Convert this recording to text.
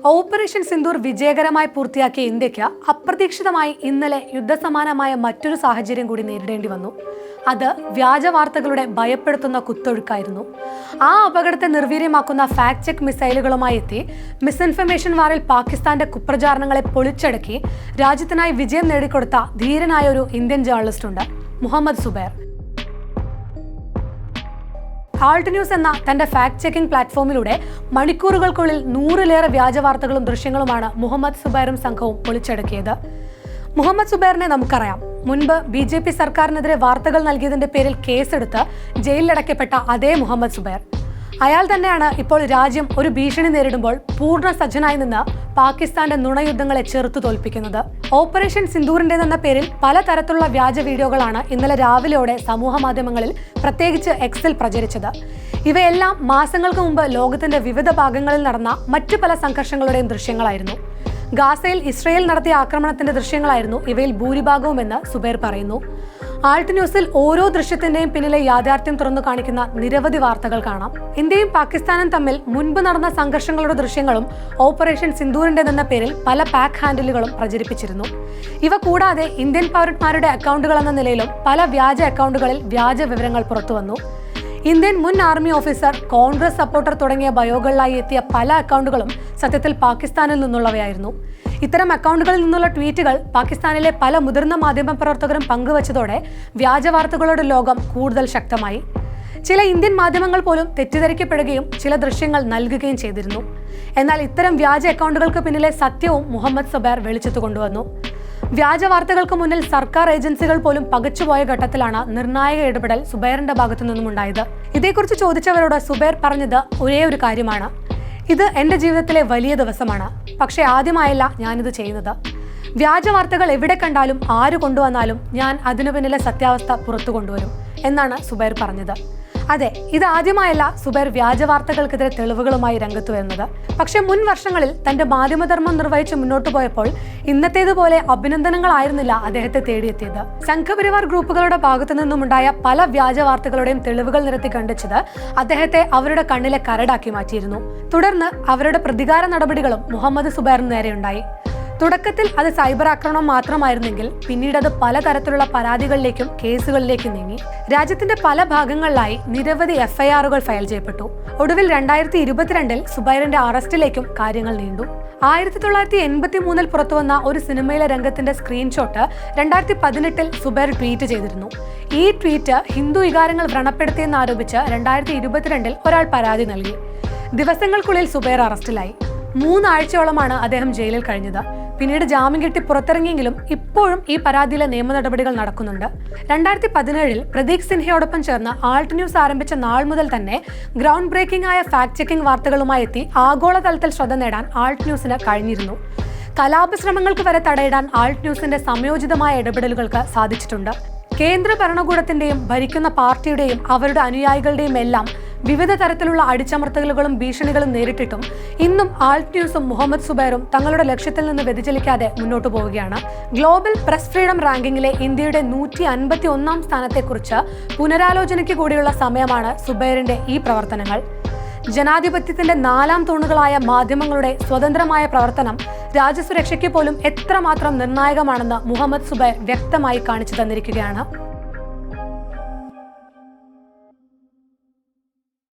Operation Sindoor വിജയകരമായി പൂർത്തിയാക്കിയ ഇന്ത്യക്ക് അപ്രതീക്ഷിതമായി ഇന്നലെ യുദ്ധസമാനമായ മറ്റൊരു സാഹചര്യം കൂടി നേരിടേണ്ടി വന്നു. അത് വ്യാജ വാർത്തകളുടെ ഭയപ്പെടുത്തുന്ന കുത്തൊഴുക്കായിരുന്നു. ആ അപകടത്തെ നിർവീര്യമാക്കുന്ന ഫാക്ട് ചെക്ക് മിസൈലുകളുമായി എത്തി മിസ്ഇൻഫർമേഷൻ വാറിൽ പാകിസ്ഥാന്റെ കുപ്രചാരണങ്ങളെ പൊളിച്ചടക്കി രാജ്യത്തിനായി വിജയം നേടിക്കൊടുത്ത ധീരനായ ഒരു ഇന്ത്യൻ ജേർണലിസ്റ്റ് ഉണ്ട്, മുഹമ്മദ് സുബൈർ. ആൾട്ട് ന്യൂസ് എന്ന തന്റെ ഫാക്ട് ചെക്കിംഗ് പ്ലാറ്റ്ഫോമിലൂടെ മണിക്കൂറുകൾക്കുള്ളിൽ 100-ലേറെ വ്യാജ വാർത്തകളും ദൃശ്യങ്ങളുമാണ് മുഹമ്മദ് സുബൈറും സംഘവും പൊളിച്ചടക്കിയത്. മുഹമ്മദ് സുബൈറിനെ നമുക്കറിയാം. മുൻപ് BJP സർക്കാരിനെതിരെ വാർത്തകൾ നൽകിയതിന്റെ പേരിൽ കേസെടുത്ത് ജയിലിലടക്കപ്പെട്ട അതേ മുഹമ്മദ് സുബൈർ. അയാൾ തന്നെയാണ് ഇപ്പോൾ രാജ്യം ഒരു ഭീഷണി നേരിടുമ്പോൾ പൂർണ്ണ സജ്ജനായി നിന്ന് പാകിസ്ഥാന്റെ നുണയുദ്ധങ്ങളെ ചെറുത്തു തോൽപ്പിക്കുന്നത്. ഓപ്പറേഷൻ സിന്ദൂറിന്റേതെന്ന പേരിൽ പലതരത്തിലുള്ള വ്യാജ വീഡിയോകളാണ് ഇന്നലെ രാവിലെയോടെ സമൂഹ മാധ്യമങ്ങളിൽ പ്രത്യേകിച്ച് എക്സിൽ പ്രചരിച്ചത്. ഇവയെല്ലാം മാസങ്ങൾക്ക് മുമ്പ് ലോകത്തിന്റെ വിവിധ ഭാഗങ്ങളിൽ നടന്ന മറ്റു പല സംഘർഷങ്ങളുടെയും ദൃശ്യങ്ങളായിരുന്നു. ഗാസയിൽ ഇസ്രയേൽ നടത്തിയ ആക്രമണത്തിന്റെ ദൃശ്യങ്ങളായിരുന്നു ഇവയിൽ ഭൂരിഭാഗവുമെന്ന് സുബൈർ പറയുന്നു. ആൾട്ട് ന്യൂസിൽ ഓരോ ദൃശ്യത്തിന്റെയും പിന്നിലെ യാഥാർത്ഥ്യം തുറന്നു കാണിക്കുന്ന നിരവധി വാർത്തകൾ കാണാം. ഇന്ത്യയും പാകിസ്ഥാനും തമ്മിൽ മുൻപ് നടന്ന സംഘർഷങ്ങളുടെ ദൃശ്യങ്ങളും ഓപ്പറേഷൻ സിന്ദൂറിന്റേതെന്ന പേരിൽ പല പാക്ക് ഹാൻഡിലുകളും പ്രചരിപ്പിച്ചിരുന്നു. ഇവ കൂടാതെ ഇന്ത്യൻ പൗരന്മാരുടെ അക്കൗണ്ടുകൾ എന്ന നിലയിലും പല വ്യാജ അക്കൗണ്ടുകളിൽ വ്യാജ വിവരങ്ങൾ പുറത്തുവന്നു. ഇന്ത്യൻ മുൻ ആർമി ഓഫീസർ, കോൺഗ്രസ് സപ്പോർട്ടർ തുടങ്ങിയ ബയോകളിലായി എത്തിയ പല അക്കൗണ്ടുകളും സത്യത്തിൽ പാകിസ്ഥാനിൽ നിന്നുള്ളവയായിരുന്നു. ഇത്തരം അക്കൗണ്ടുകളിൽ നിന്നുള്ള ട്വീറ്റുകൾ പാകിസ്ഥാനിലെ പല മുതിർന്ന മാധ്യമപ്രവർത്തകരും പങ്കുവച്ചതോടെ വ്യാജ വാർത്തകളുടെ ലോകം കൂടുതൽ ശക്തമായി. ചില ഇന്ത്യൻ മാധ്യമങ്ങൾ പോലും തെറ്റിദ്ധരിക്കപ്പെടുകയും ചില ദൃശ്യങ്ങൾ നൽകുകയും ചെയ്തിരുന്നു. എന്നാൽ ഇത്തരം വ്യാജ അക്കൗണ്ടുകൾക്ക് പിന്നിലെ സത്യവും മുഹമ്മദ് സുബൈർ വെളിച്ചത്ത് കൊണ്ടുവന്നു. വ്യാജ വാർത്തകൾക്ക് മുന്നിൽ സർക്കാർ ഏജൻസികൾ പോലും പകച്ചുപോയ ഘട്ടത്തിലാണ് നിർണായക ഇടപെടൽ സുബൈറിന്റെ ഭാഗത്തു നിന്നും ഉണ്ടായത്. ഇതേക്കുറിച്ച് ചോദിച്ചവരോട് സുബൈർ പറഞ്ഞത് ഒരേ ഒരു കാര്യമാണ്: ഇത് എൻ്റെ ജീവിതത്തിലെ വലിയ ദിവസമാണ്, പക്ഷേ ആദ്യമായല്ല ഞാനിത് ചെയ്യുന്നത്. വ്യാജ വാർത്തകൾ എവിടെ കണ്ടാലും ആര് കൊണ്ടുവന്നാലും ഞാൻ അതിനു പിന്നിലെ സത്യാവസ്ഥ പുറത്തു കൊണ്ടുവരും എന്നാണ് സുബൈർ പറഞ്ഞത്. അതെ, ഇത് ആദ്യമായല്ല സുബൈർ വ്യാജ വാർത്തകൾക്കെതിരെ തെളിവുകളുമായി രംഗത്ത് വരുന്നത്. പക്ഷേ മുൻ വർഷങ്ങളിൽ തന്റെ മാധ്യമധർമ്മം നിർവഹിച്ച് മുന്നോട്ട് പോയപ്പോൾ ഇന്നത്തേതുപോലെ അഭിനന്ദനങ്ങളായിരുന്നില്ല അദ്ദേഹത്തെ തേടിയെത്തിയത്. സംഘപരിവാർ ഗ്രൂപ്പുകളുടെ ഭാഗത്തു നിന്നുമുണ്ടായ പല വ്യാജ വാർത്തകളുടെയും തെളിവുകൾ നിരത്തി കണ്ടിച്ചത് അദ്ദേഹത്തെ അവരുടെ കണ്ണിലെ കരടാക്കി മാറ്റിയിരുന്നു. തുടർന്ന് അവരുടെ പ്രതികാര നടപടികളും മുഹമ്മദ് സുബൈറിന് നേരെയുണ്ടായി. തുടക്കത്തിൽ അത് സൈബർ ആക്രമണം മാത്രമായിരുന്നെങ്കിൽ പിന്നീട് അത് പലതരത്തിലുള്ള പരാതികളിലേക്കും കേസുകളിലേക്കും നീങ്ങി. രാജ്യത്തിന്റെ പല ഭാഗങ്ങളിലായി നിരവധി FIRകൾ ഫയൽ ചെയ്യപ്പെട്ടു. ഒടുവിൽ 2022 സുബൈറിന്റെ അറസ്റ്റിലേക്കും കാര്യങ്ങൾ നീണ്ടു. 1983 പുറത്തുവന്ന ഒരു സിനിമയിലെ രംഗത്തിന്റെ സ്ക്രീൻഷോട്ട് 2018 സുബൈർ ട്വീറ്റ് ചെയ്തിരുന്നു. ഈ ട്വീറ്റ് ഹിന്ദു വികാരങ്ങൾ വ്രണപ്പെടുത്തിയെന്ന് ആരോപിച്ച് 2022 ഒരാൾ പരാതി നൽകി. ദിവസങ്ങൾക്കുള്ളിൽ സുബൈർ അറസ്റ്റിലായി. 3 ആഴ്ചയോളമാണ് അദ്ദേഹം ജയിലിൽ കഴിഞ്ഞത്. പിന്നീട് ജാമ്യം കിട്ടി പുറത്തിറങ്ങിയെങ്കിലും ഇപ്പോഴും ഈ പരാതിയിലെ നിയമ നടപടികൾ നടക്കുന്നുണ്ട്. 2017 പ്രദീപ് സിൻഹയോടൊപ്പം ചേർന്ന് ആൾട്ട് ന്യൂസ് ആരംഭിച്ച നാൾ മുതൽ തന്നെ ഗ്രൗണ്ട് ബ്രേക്കിംഗ് ആയ ഫാക്ട് ചെക്കിംഗ് വാർത്തകളുമായി എത്തി ആഗോളതലത്തിൽ ശ്രദ്ധ നേടാൻ ആൾട്ട് ന്യൂസിന് കഴിഞ്ഞിരുന്നു. കലാപശ്രമങ്ങൾക്ക് വരെ തടയിടാൻ ആൾട്ട് ന്യൂസിന്റെ സംയോജിതമായ ഇടപെടലുകൾക്ക് സാധിച്ചിട്ടുണ്ട്. കേന്ദ്ര ഭരണകൂടത്തിന്റെയും ഭരിക്കുന്ന പാർട്ടിയുടെയും അവരുടെ അനുയായികളുടെയും എല്ലാം വിവിധ തരത്തിലുള്ള അടിച്ചമർത്തലുകളും ഭീഷണികളും നേരിട്ടിട്ടും ഇന്നും ആൾട്ട് ന്യൂസും മുഹമ്മദ് സുബൈറും തങ്ങളുടെ ലക്ഷ്യത്തിൽ നിന്ന് വ്യതിചലിക്കാതെ മുന്നോട്ടു പോവുകയാണ്. ഗ്ലോബൽ പ്രസ് ഫ്രീഡം റാങ്കിങ്ങിലെ ഇന്ത്യയുടെ 151ാം സ്ഥാനത്തെക്കുറിച്ച് പുനരാലോചനയ്ക്ക് കൂടിയുള്ള സമയമാണ് സുബൈറിന്റെ ഈ പ്രവർത്തനങ്ങൾ. ജനാധിപത്യത്തിന്റെ 4ാം തൂണുകളായ മാധ്യമങ്ങളുടെ സ്വതന്ത്രമായ പ്രവർത്തനം രാജ്യസുരക്ഷയ്ക്ക് പോലും എത്രമാത്രം നിർണായകമാണെന്ന് മുഹമ്മദ് സുബൈർ വ്യക്തമായി കാണിച്ചു തന്നിരിക്കുകയാണ്.